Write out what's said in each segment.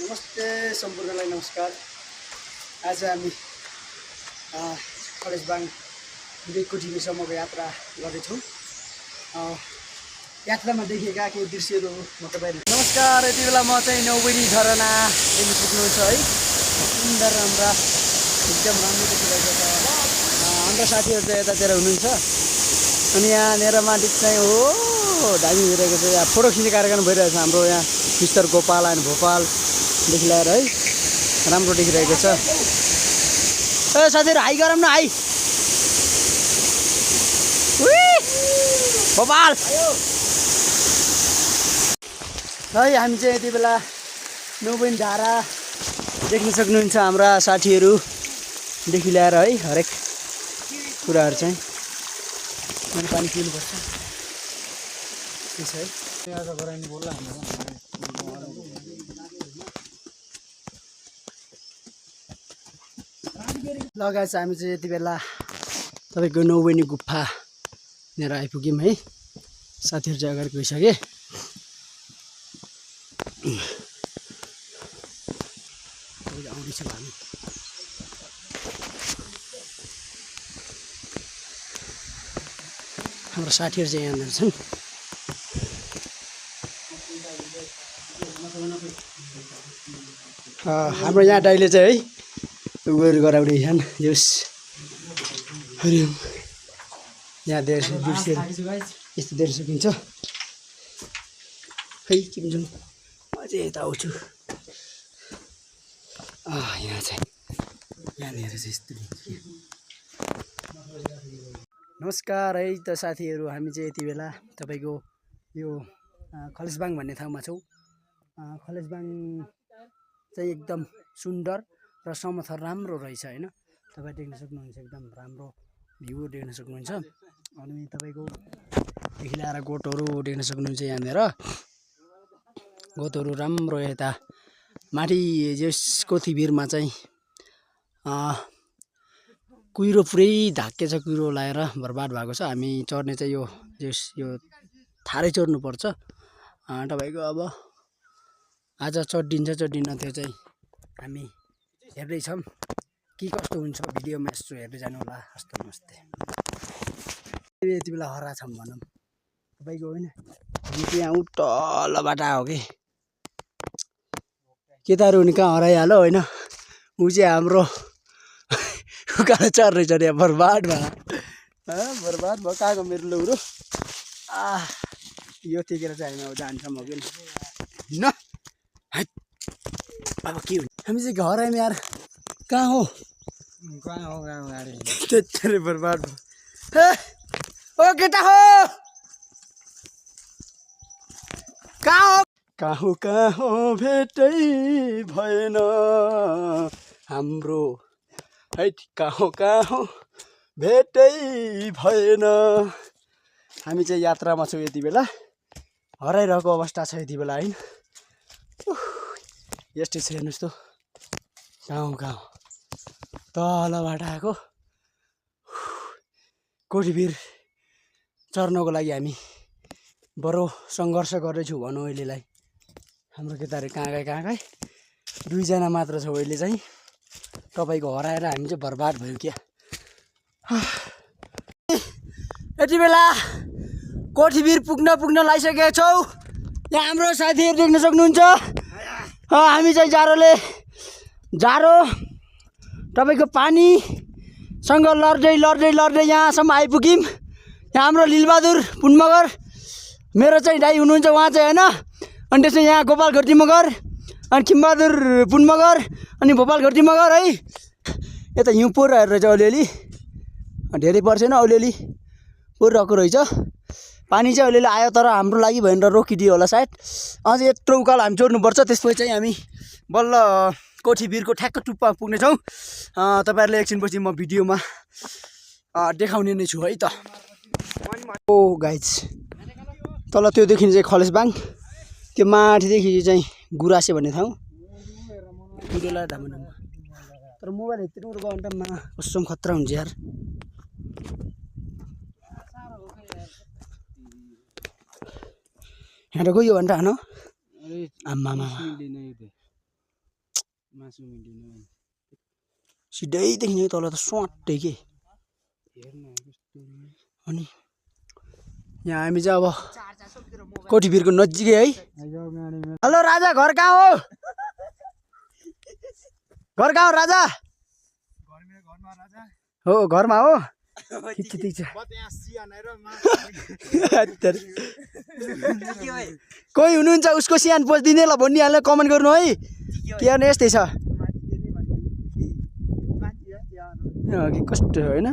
नमस्ते सम्पूर्णलाई नमस्कार। आज हामी कलेजबाङ देखको टिभीसम्मको यात्रा गर्दैछौँ। यात्रामा देखेका केही दृश्यहरू म तपाईँहरू नमस्कार। यति बेला म चाहिँ नौबेनी झरना देख्न सक्नुहुन्छ है। सुन्दर राम्रा एकदम राम्रो देखिरहेको छ। हाम्रो साथीहरू चाहिँ यतातिर हुनुहुन्छ अनि यहाँनिर माथि चाहिँ हो दामी भइरहेको छ। यहाँ फोटो खिच्ने कार्यक्रम भइरहेको छ हाम्रो यहाँ मिस्टर गोपाल एन्ड भोपालदेखि लिएर है राम्रो देखिरहेको छ। ए साथीहरू हाई गरौँ न हाई भोपाल है। हामी चाहिँ यति बेला नौबेनी धारा देख्न सक्नुहुन्छ। हाम्रा साथीहरूदेखि ल्याएर है हरेक कुराहरू चाहिँ मैले पानी पिउनुपर्छ के छ है। लगाएर चाहिँ हामी चाहिँ यति बेला तपाईँको नौबेनी गुफा लिएर आइपुग्यौँ है। साथीहरू चाहिँ अगाडि गइसके। आउँदैछ हामी हाम्रो साथीहरू चाहिँ यहाँनिर छन्। हाम्रो यहाँ दाइले चाहिँ है उयोहरू गराउँदै छन्। जस हरि यहाँ धेरै दृश्यहरू यस्तो देख्न सकिन्छ है। के भन्छ म चाहिँ यता आउँछु। यहाँ चाहिँ यहाँनिर चाहिँ यस्तो नमस्कार है त साथीहरू। हामी चाहिँ यति बेला तपाईँको यो कलेजबाङ भन्ने ठाउँमा छौँ। कलेजबाङ चाहिँ एकदम सुन्दर र समथर राम्रो रहेछ होइन। तपाईँ देख्न सक्नुहुन्छ एकदम राम्रो भ्यू देख्न सक्नुहुन्छ। अनि तपाईँको देखि ल्याएर गोठहरू देख्न सक्नुहुन्छ। यहाँनिर गोठहरू राम्रो यता माथि जसको थिबिरमा चाहिँ कुहिरो पुरै ढाकेछ। कुहिरो लाएर बर्बाद भएको छ। हामी चढ्ने चाहिँ यो थारै चढ्नुपर्छ। तपाईँको अब आज चढिन्छ चढिन्न त्यो चाहिँ हामी हेर्दैछौँ के कस्तो हुन्छ। भिडियोमा यस्तो हेर्दै जानु होला। हस्त नमस्ते। यति बेला हरा छौँ भनौँ तपाईँको होइन। हामी त्यहाँ तलबाट आयो कि केटाहरू हुने कहाँ हराइहाल्यो होइन। ऊ चाहिँ हाम्रो उकालो चढ्दै चढ्यो बर्बाद भयो। बर्बाद भयो कहाँको मेरो लौरो। यो टेकेर चाहिँ हामी अब जान्छौँ अघि न। अब के हुन्छ हामी चाहिँ घर आयौँ यार। कहाँ हो गाडी त्यति बर्बाद भयो। ओ केटा हो कहाँ हो भेटै भएन हाम्रो है। कहाँ हो भेटै भएन। हामी चाहिँ यात्रामा छौँ यति बेला। हराइरहेको अवस्था छ यति बेला होइन। यस्तै छ हेर्नुहोस् त गाउँ तलबाट आएको कोठीभिर चढ्नको लागि हामी बडो सङ्घर्ष गर्दैछु भनौँ अहिलेलाई। हाम्रो केटाहरू कहाँ गए दुईजना मात्र छ अहिले चाहिँ। तपाईँको हराएर हामी चाहिँ बर्बाद भयो क्या। यति बेला कोठीभिर पुग्न लागिसकेका छौँ। यहाँ हाम्रो साथीहरू देख्न सक्नुहुन्छ। हामी चाहिँ जाडो तपाईँको पानीसँग लड्दै यहाँसम्म आइपुग्यौँ। यहाँ हाम्रो लिलबहादुर पुनमगर मेरो चाहिँ दाइ हुनुहुन्छ उहाँ चाहिँ होइन। अनि त्यसै यहाँ गोपाल घरती मगर अनि खिमबहादुर पुनमगर अनि भोपाल घरती मगर है। यता हिउँ परिरहेको रहेछ अलिअलि। धेरै पर्सेन अलिअलि परिरहेको रहेछ। पानी चाहिँ अलिअलि आयो तर हाम्रो लागि भनेर रोकिदियो होला सायद। अझ यत्रो उकालो हामी चढ्नुपर्छ। त्यसपछि चाहिँ हामी बल्ल कोठीभिरको ठ्याक्क टुप्पा पुग्नेछौँ। तपाईँहरूले एकछिनपछि म भिडियोमा देखाउने नै छु है त। ओ गाइज तल त्यो देखिने चाहिँ कलेजबाङ। त्यो माथिदेखि चाहिँ गुरासे भन्ने ठाउँ। भिडियोलाई ढाम्नु तर मोबाइल यत्रो गयो भने त कसम खतरा हुन्छ यार। यहाँ त गयो भने त होइन आम्मामा सिधैदेखि नै तल त स्वाटै के अनि यहाँ हामी चाहिँ अब कोठीभिरको नजिकै है। हेलो राजा, घर कहाँ हो? घर कहाँ हो राजा? हो घरमा हो। कोही हुनुहुन्छ उसको सियान पोस्ट दिने ल भनिहाल्नु, कमेन्ट गर्नु है। के गर्ने यस्तै छ कस्तो होइन,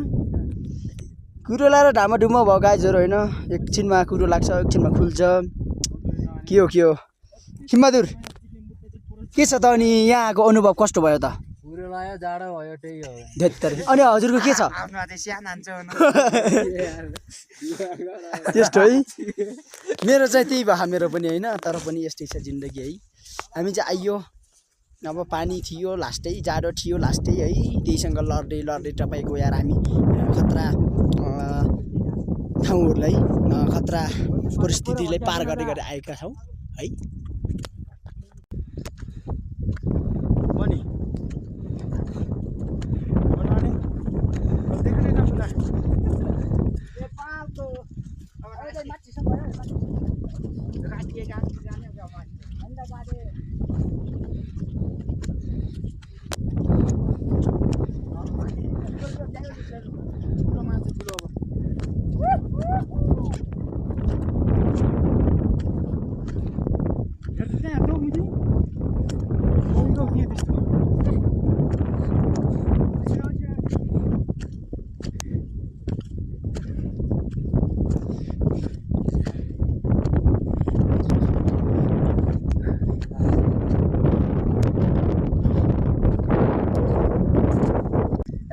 कुरो लाएर ढामा ढुमा भयो गाइजहरू होइन। एकछिनमा कुरो लाग्छ, एकछिनमा खुल्छ। के हो हिमबहादुर के छ त? अनि यहाँको अनुभव कस्तो भयो त? अनि हजुरको के छ? त्यस्तो है, मेरो चाहिँ त्यही भयो मेरो पनि होइन। तर पनि यस्तै छ जिन्दगी है। हामी चाहिँ आइयो, अब पानी थियो लास्टै, जाडो थियो लास्टै है। त्यहीसँग लड्दै लड्दै तपाईँको यार हामी खतरा ठाउँहरूलाई खतरा परिस्थितिलाई पार गर्दै गर्दै आएका छौँ है।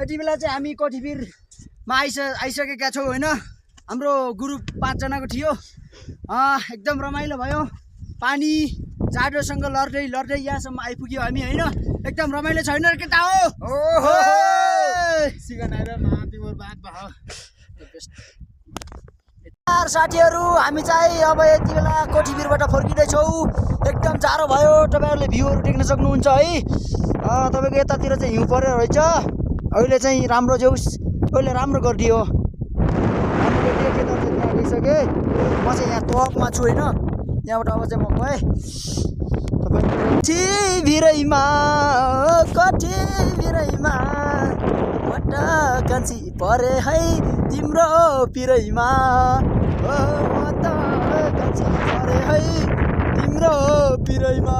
यति बेला चाहिँ हामी कोठीभिरमा आइसकेका छौँ होइन। हाम्रो ग्रुप 5 जनाको थियो। एकदम रमाइलो भयो। पानी जाडोसँग लड्दै लड्दै यहाँसम्म आइपुग्यो हामी होइन। एकदम रमाइलो छैन र केटा हो? साथीहरू हामी चाहिँ अब यति बेला कोठीभिरबाट फर्किँदैछौँ। एकदम जाडो भयो, तपाईँहरूले भ्यूहरू देख्न सक्नुहुन्छ है। तपाईँको यतातिर चाहिँ हिउँ परेर रहेछ। अहिले चाहिँ राम्रो जोस्, अहिले राम्रो गरिदियो। हामीले देखेँ त त्यहाँ गइसकेँ। म चाहिँ यहाँ टपमा छु होइन। यहाँबाट अब चाहिँ म गएँ कोठीभिरैमा कान्छी परे है तिम्रो पिरैमा, कान्छी परे है तिम्रो पिरैमा।